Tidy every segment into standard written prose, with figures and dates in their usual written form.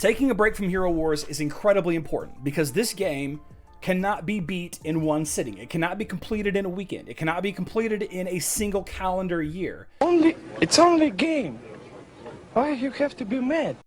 Taking a break from Hero Wars is incredibly important because this game cannot be beat in one sitting. It cannot be completed in a weekend. It cannot be completed in a single calendar year. It's only a game. Why you have to be mad?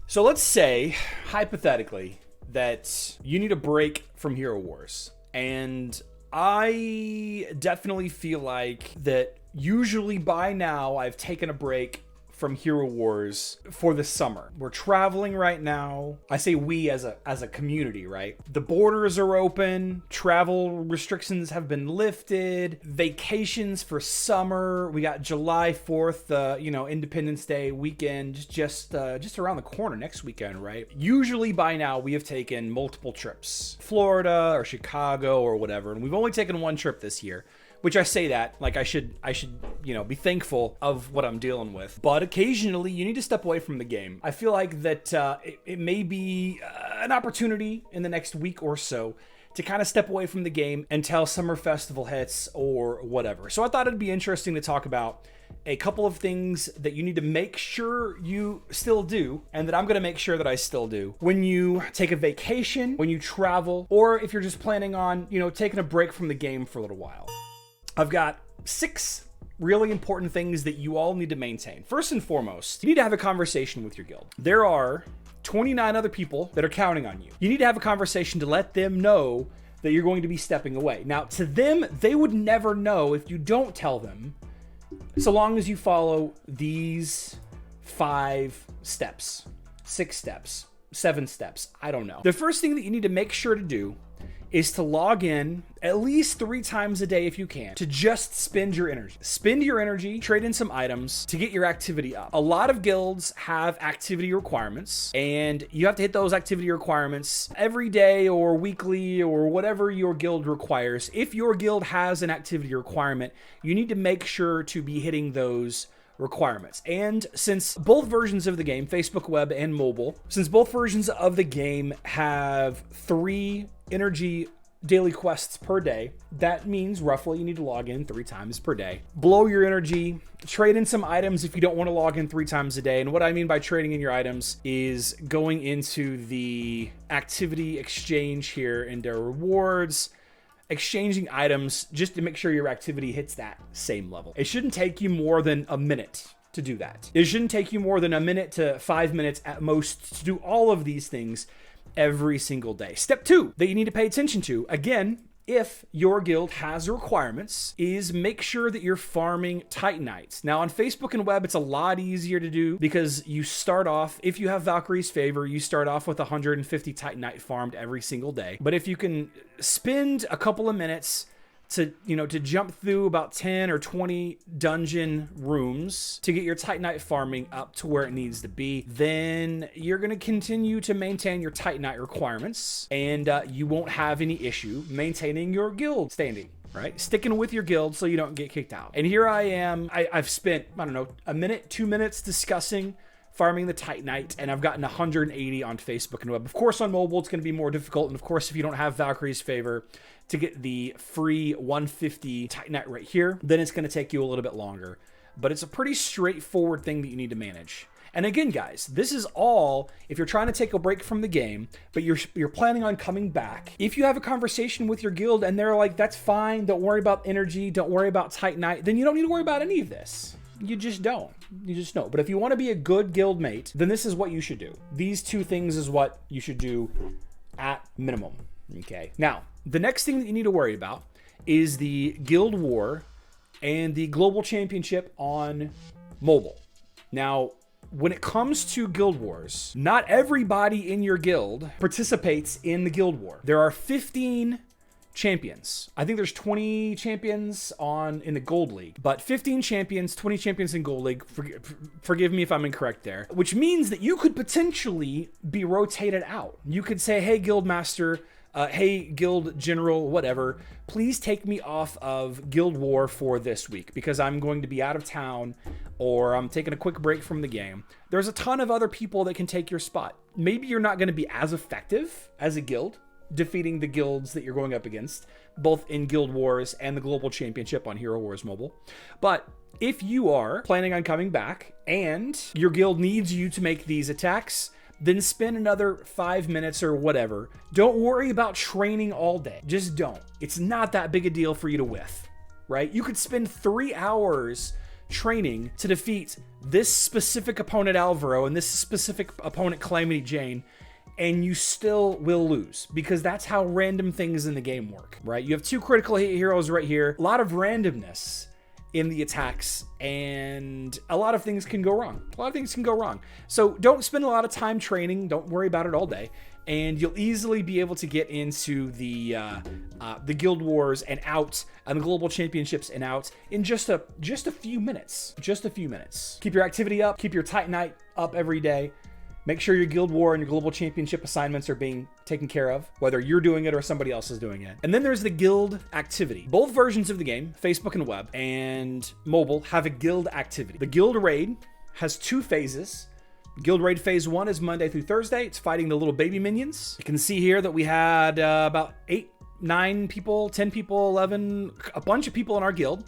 So let's say, hypothetically, that you need a break from Hero Wars. And I definitely feel like that usually by now I've taken a break from Hero Wars for the summer. We're traveling right now. I say we as a community, right? The borders are open. Travel restrictions have been lifted. Vacations for summer. We got July 4th, Independence Day weekend just around the corner next weekend, right? Usually by now we have taken multiple trips. Florida or Chicago or whatever. And we've only taken one trip this year. Which I say that, like I should, be thankful of what I'm dealing with. But occasionally, you need to step away from the game. I feel like that it may be an opportunity in the next week or so to kind of step away from the game until Summer Festival hits or whatever. So I thought it'd be interesting to talk about a couple of things that you need to make sure you still do, and that I'm going to make sure that I still do when you take a vacation, when you travel, or if you're just planning on, taking a break from the game for a little while. I've got 6 really important things that you all need to maintain. First and foremost, you need to have a conversation with your guild. There are 29 other people that are counting on you. You need to have a conversation to let them know that you're going to be stepping away. Now, to them, they would never know if you don't tell them, so long as you follow these 5 steps, 6 steps, 7 steps, I don't know. The first thing that you need to make sure to do is to log in at least 3 times a day if you can, to just spend your energy. Spend your energy, trade in some items to get your activity up. A lot of guilds have activity requirements, and you have to hit those activity requirements every day or weekly or whatever your guild requires. If your guild has an activity requirement, you need to make sure to be hitting those requirements. And since both versions of the game, Facebook web and mobile, since both versions of the game have 3 energy daily quests per day, that means roughly you need to log in 3 times per day. Blow your energy, trade in some items if you don't want to log in 3 times a day. And what I mean by trading in your items is going into the activity exchange here in their rewards, exchanging items just to make sure your activity hits that same level. It shouldn't take you more than a minute to do that. It shouldn't take you more than a minute to 5 minutes at most to do all of these things every single day. Step 2 that you need to pay attention to, again, if your guild has requirements, is make sure that you're farming Titanites. Now on Facebook and web, it's a lot easier to do because you start off, if you have Valkyrie's Favor, you start off with 150 Titanite farmed every single day. But if you can spend a couple of minutes to jump through about 10 or 20 dungeon rooms to get your Titanite farming up to where it needs to be, then you're going to continue to maintain your Titanite requirements, and you won't have any issue maintaining your guild standing, right? Sticking with your guild so you don't get kicked out. And here I am. I've spent, a minute, 2 minutes discussing farming the Titanite, and I've gotten 180 on Facebook and web. Of course, on mobile, it's going to be more difficult. And of course, if you don't have Valkyrie's Favor to get the free 150 Titanite right here, then it's going to take you a little bit longer. But it's a pretty straightforward thing that you need to manage. And again, guys, this is all if you're trying to take a break from the game, but you're planning on coming back. If you have a conversation with your guild and they're like, that's fine, don't worry about energy, don't worry about Titanite, then you don't need to worry about any of this. You just don't. You just don't. But if you want to be a good guild mate, then this is what you should do. These 2 things is what you should do at minimum. Okay. Now, the next thing that you need to worry about is the Guild War and the Global Championship on mobile. Now, when it comes to Guild Wars, not everybody in your guild participates in the Guild War. There are 15 champions. I think there's 20 champions in the Gold League, but 15 champions, 20 champions in Gold League. Forgive me if I'm incorrect there, which means that you could potentially be rotated out. You could say, hey, Guild Master, hey, Guild General, whatever, please take me off of Guild War for this week because I'm going to be out of town or I'm taking a quick break from the game. There's a ton of other people that can take your spot. Maybe you're not going to be as effective as a guild defeating the guilds that you're going up against, both in Guild Wars and the Global Championship on Hero Wars Mobile. But if you are planning on coming back and your guild needs you to make these attacks, then spend another 5 minutes or whatever. Don't worry about training all day. Just don't. It's not that big a deal for you to whiff, right? You could spend 3 hours training to defeat this specific opponent Alvaro and this specific opponent Calamity Jane, and you still will lose, because that's how random things in the game work, right? You have 2 critical hit heroes right here, a lot of randomness in the attacks, and a lot of things can go wrong. So don't spend a lot of time training. Don't worry about it all day, and you'll easily be able to get into the Guild Wars and out, and the Global Championships and out in just a few minutes. Keep your activity up. Keep your Titanite up every day. Make sure your Guild War and your Global Championship assignments are being taken care of, whether you're doing it or somebody else is doing it. And then there's the guild activity. Both versions of the game, Facebook and web and mobile, have a guild activity. The guild raid has 2 phases. Guild raid phase 1 is Monday through Thursday. It's fighting the little baby minions. You can see here that we had about 8, 9 people, 10 people, 11, a bunch of people in our guild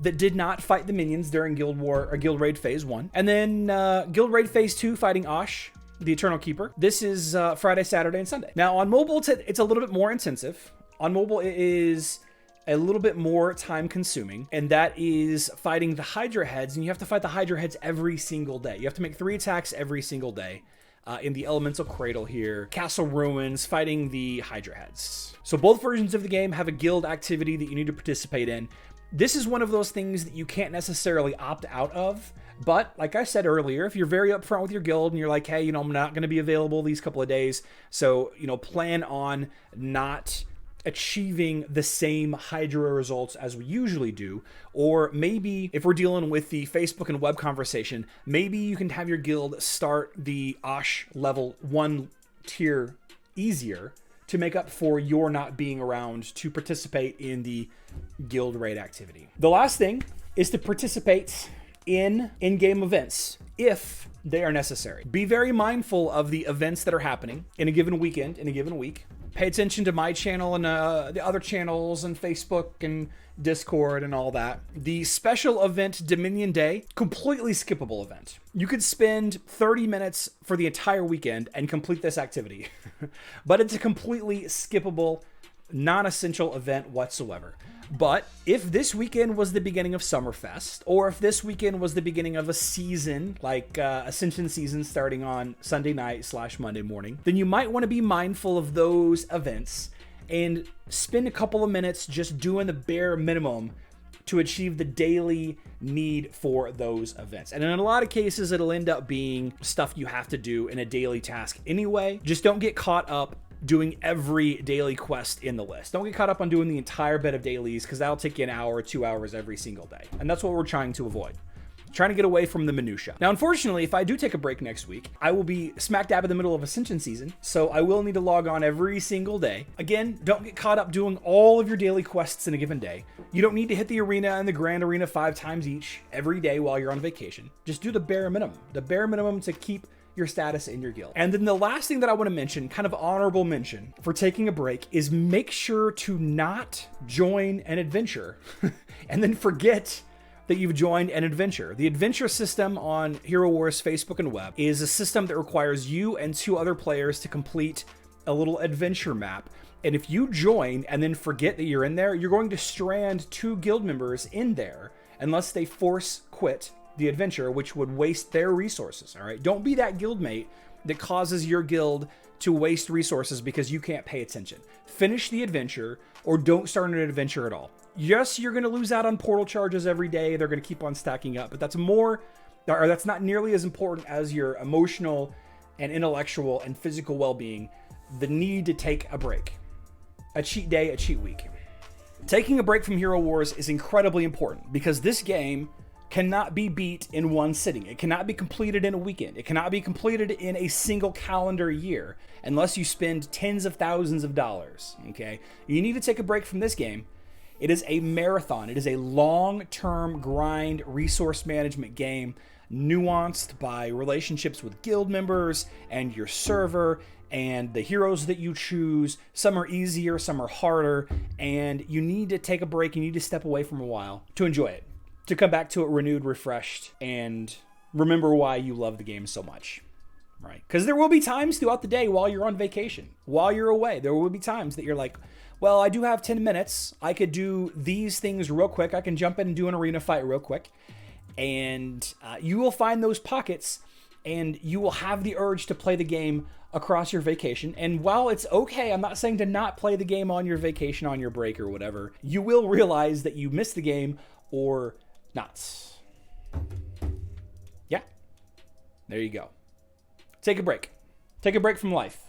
that did not fight the minions during Guild War or Guild Raid Phase 1. And then Guild Raid Phase 2 fighting Osh, the Eternal Keeper. This is Friday, Saturday, and Sunday. Now on mobile, it's a little bit more intensive. On mobile, it is a little bit more time consuming, and that is fighting the Hydra heads, and you have to fight the Hydra heads every single day. You have to make 3 attacks every single day. In the Elemental Cradle here, Castle Ruins, fighting the Hydra heads. So both versions of the game have a guild activity that you need to participate in. This is one of those things that you can't necessarily opt out of, but like I said earlier, if you're very upfront with your guild and you're like, hey, I'm not going to be available these couple of days, so, plan on not achieving the same Hydra results as we usually do, or maybe if we're dealing with the Facebook and web conversation, maybe you can have your guild start the Osh level 1 tier easier to make up for your not being around to participate in the guild raid activity. The last thing is to participate in in-game events if they are necessary. Be very mindful of the events that are happening in a given weekend, in a given week. Pay attention to my channel and the other channels and Facebook and Discord and all that. The special event Dominion Day, completely skippable event. You could spend 30 minutes for the entire weekend and complete this activity, but it's a completely skippable, non-essential event whatsoever. But if this weekend was the beginning of Summerfest, or if this weekend was the beginning of a season, like Ascension season starting on Sunday night / Monday morning, then you might want to be mindful of those events and spend a couple of minutes just doing the bare minimum to achieve the daily need for those events. And in a lot of cases, it'll end up being stuff you have to do in a daily task anyway. Just don't get caught up doing every daily quest in the list. Don't get caught up on doing the entire bit of dailies, because that'll take you an hour or 2 hours every single day. And that's what we're trying to avoid. Trying to get away from the minutia. Now, unfortunately, if I do take a break next week, I will be smack dab in the middle of Ascension season, so I will need to log on every single day. Again, don't get caught up doing all of your daily quests in a given day. You don't need to hit the arena and the Grand Arena 5 times each every day while you're on vacation. Just do the bare minimum to keep your status in your guild. And then the last thing that I want to mention, kind of honorable mention for taking a break, is make sure to not join an adventure and then forget that you've joined an adventure. The adventure system on Hero Wars Facebook and web is a system that requires you and 2 other players to complete a little adventure map. And if you join and then forget that you're in there, you're going to strand 2 guild members in there unless they force quit the adventure, which would waste their resources. All right, don't be that guildmate that causes your guild to waste resources because you can't pay attention. Finish the adventure, or don't start an adventure at all. Yes, you're going to lose out on portal charges every day. They're going to keep on stacking up, but that's not nearly as important as your emotional and intellectual and physical well-being. The need to take a break, a cheat day, a cheat week. Taking a break from Hero Wars is incredibly important, because this game cannot be beat in one sitting. It cannot be completed in a weekend. It cannot be completed in a single calendar year unless you spend tens of thousands of dollars, okay? You need to take a break from this game. It is a marathon. It is a long-term grind resource management game, nuanced by relationships with guild members and your server and the heroes that you choose. Some are easier, some are harder, and you need to take a break. You need to step away from a while to enjoy it, to come back to it renewed, refreshed, and remember why you love the game so much. right? Because there will be times throughout the day while you're on vacation, while you're away, there will be times that you're like, well, I do have 10 minutes. I could do these things real quick. I can jump in and do an arena fight real quick. And you will find those pockets and you will have the urge to play the game across your vacation. And while it's okay, I'm not saying to not play the game on your vacation, on your break or whatever, you will realize that you missed the game or not. Yeah. There you go. Take a break. Take a break from life.